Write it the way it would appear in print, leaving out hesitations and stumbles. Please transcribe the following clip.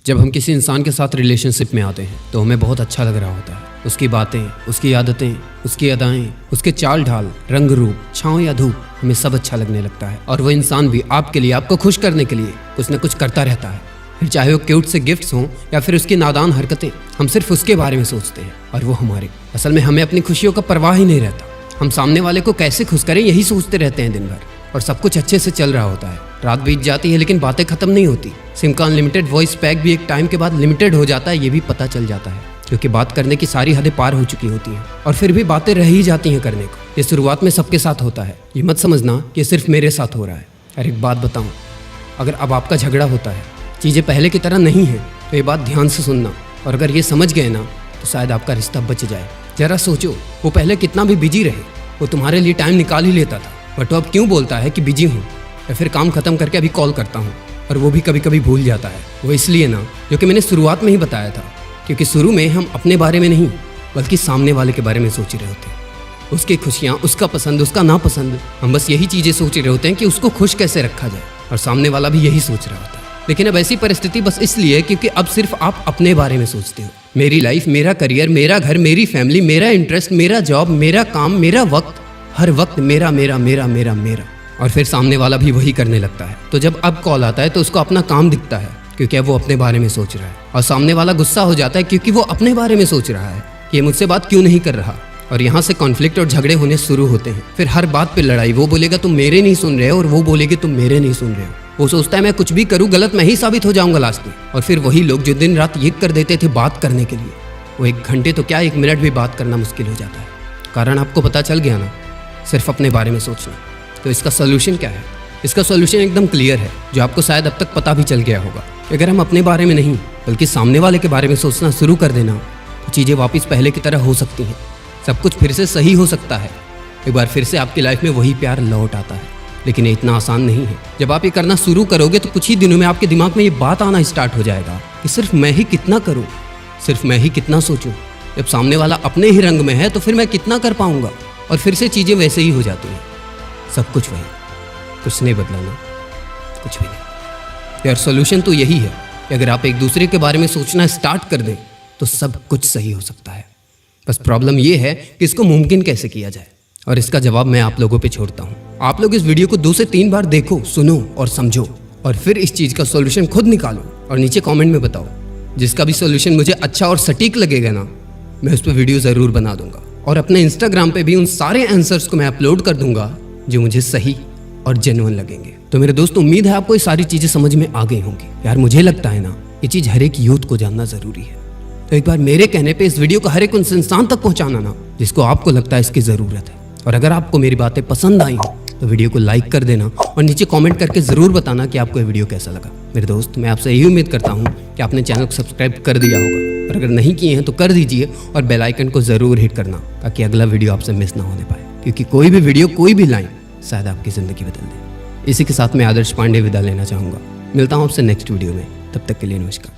जब हम किसी इंसान के साथ रिलेशनशिप में आते हैं तो हमें बहुत अच्छा लग रहा होता है। उसकी बातें, उसकी आदतें, उसकी अदाएं, उसके चाल ढाल, रंग रूप, छाँव या धूप, हमें सब अच्छा लगने लगता है। और वो इंसान भी आपके लिए, आपको खुश करने के लिए कुछ न कुछ करता रहता है। फिर चाहे वो क्यूट से गिफ्ट्स हों या फिर उसकी नादान हरकतें, हम सिर्फ उसके बारे में सोचते हैं और वो हमारे। असल में हमें अपनी खुशियों का परवाह ही नहीं रहता। हम सामने वाले को कैसे खुश करें यही सोचते रहते हैं दिन भर। और सब कुछ अच्छे से चल रहा होता है, रात बीत जाती है लेकिन बातें खत्म नहीं होती। सिम का अनलिमिटेड वॉइस पैक भी एक टाइम के बाद लिमिटेड हो जाता है, ये भी पता चल जाता है, क्योंकि बात करने की सारी हदें पार हो चुकी होती हैं। और फिर भी बातें रह ही जाती हैं करने को। ये शुरुआत में सबके साथ होता है, ये मत समझना कि सिर्फ मेरे साथ हो रहा है। और एक बात बताऊं, अगर अब आपका झगड़ा होता है, चीज़ें पहले की तरह नहीं है, तो ये बात ध्यान से सुनना। और अगर ये समझ गए ना तो शायद आपका रिश्ता बच जाए। जरा सोचो, वो पहले कितना भी बिजी रहे, वो तुम्हारे लिए टाइम निकाल ही लेता था, बट वो अब क्यों बोलता है कि बिजी हूँ, या फिर काम खत्म करके अभी कॉल करता हूँ, और वो भी कभी कभी भूल जाता है। वो इसलिए ना, जो कि मैंने शुरुआत में ही बताया था, क्योंकि शुरू में हम अपने बारे में नहीं बल्कि सामने वाले के बारे में सोच रहे होते हैं। उसकी खुशियाँ, उसका पसंद, उसका नापसंद, हम बस यही चीज़ें सोच रहे होते हैं कि उसको खुश कैसे रखा जाए, और सामने वाला भी यही सोच रहा होता है। लेकिन अब ऐसी परिस्थिति बस इसलिए है क्योंकि अब सिर्फ आप अपने बारे में सोचते हो। मेरी लाइफ, मेरा करियर, मेरा घर, मेरी फैमिली, मेरा इंटरेस्ट, मेरा जॉब, मेरा काम, मेरा वक्त, हर वक्त मेरा मेरा मेरा मेरा मेरा। और फिर सामने वाला भी वही करने लगता है। तो जब अब कॉल आता है तो उसको अपना काम दिखता है, क्योंकि अब वो अपने बारे में सोच रहा है। और सामने वाला गुस्सा हो जाता है क्योंकि वो अपने बारे में सोच रहा है कि ये मुझसे बात क्यों नहीं कर रहा। और यहाँ से कॉन्फ्लिक्ट और झगड़े होने शुरू होते हैं। फिर हर बात पे लड़ाई। वो बोलेगा तुम मेरे नहीं सुन रहे हो, और वो बोलेगी तुम मेरे नहीं सुन रहे हो। वो सोचता है मैं कुछ भी करूँ गलत मैं ही साबित हो जाऊंगा लास्ट में। और फिर वही लोग जो दिन रात ये कर देते थे बात करने के लिए, वो 1 घंटे तो क्या 1 मिनट भी बात करना मुश्किल हो जाता है। कारण आपको पता चल गया ना, सिर्फ अपने बारे में सोचना। तो इसका सोल्यूशन क्या है? इसका सोल्यूशन एकदम क्लियर है, जो आपको शायद अब तक पता भी चल गया होगा। अगर हम अपने बारे में नहीं बल्कि सामने वाले के बारे में सोचना शुरू कर देना, तो चीज़ें वापस पहले की तरह हो सकती हैं। सब कुछ फिर से सही हो सकता है। एक बार फिर से आपकी लाइफ में वही प्यार लौट आता है। लेकिन ये इतना आसान नहीं है। जब आप ये करना शुरू करोगे तो कुछ ही दिनों में आपके दिमाग में ये बात आना स्टार्ट हो जाएगा कि सिर्फ मैं ही कितना करूँ, सिर्फ मैं ही कितना सोचूं। जब सामने वाला अपने ही रंग में है तो फिर मैं कितना कर पाऊंगा। और फिर से चीज़ें वैसे ही हो जाती हैं। सब कुछ वही, कुछ नहीं बदला ना, कुछ भी नहीं। यार सोल्यूशन तो यही है कि अगर आप एक दूसरे के बारे में सोचना स्टार्ट कर दें तो सब कुछ सही हो सकता है। बस प्रॉब्लम ये है कि इसको मुमकिन कैसे किया जाए, और इसका जवाब मैं आप लोगों पे छोड़ता हूँ। आप लोग इस वीडियो को 2 से 3 बार देखो, सुनो और समझो, और फिर इस चीज़ का सॉल्यूशन खुद निकालो और नीचे कमेंट में बताओ। जिसका भी सॉल्यूशन मुझे अच्छा और सटीक लगेगा ना, मैं उस पर वीडियो ज़रूर बना दूंगा। और अपने इंस्टाग्राम पे भी उन सारे आंसर्स को मैं अपलोड कर दूंगा जो मुझे सही और जेन्युइन लगेंगे। तो मेरे दोस्त, उम्मीद है आपको ये सारी चीज़ें समझ में आ गई होंगी। यार मुझे लगता है ना, ये चीज़ हर एक यूथ को जानना ज़रूरी है। तो एक बार मेरे कहने पे इस वीडियो को हर एक उस इंसान तक पहुंचाना ना जिसको आपको लगता है इसकी ज़रूरत है। और अगर आपको मेरी बातें पसंद आई हो तो वीडियो को लाइक कर देना और नीचे कमेंट करके ज़रूर बताना कि आपको ये वीडियो कैसा लगा। मेरे दोस्त, मैं आपसे यही उम्मीद करता हूँ कि आपने चैनल को सब्सक्राइब कर दिया होगा, और अगर नहीं किए हैं तो कर दीजिए, और बेल आइकन को ज़रूर हिट करना ताकि अगला वीडियो आपसे मिस ना होने पाए, क्योंकि कोई भी वीडियो, कोई भी लाइन शायद आपकी ज़िंदगी बदल दे। इसी के साथ मैं आदर्श पांडे विदा लेना चाहूँगा। मिलता हूँ आपसे नेक्स्ट वीडियो में, तब तक के लिए नमस्कार।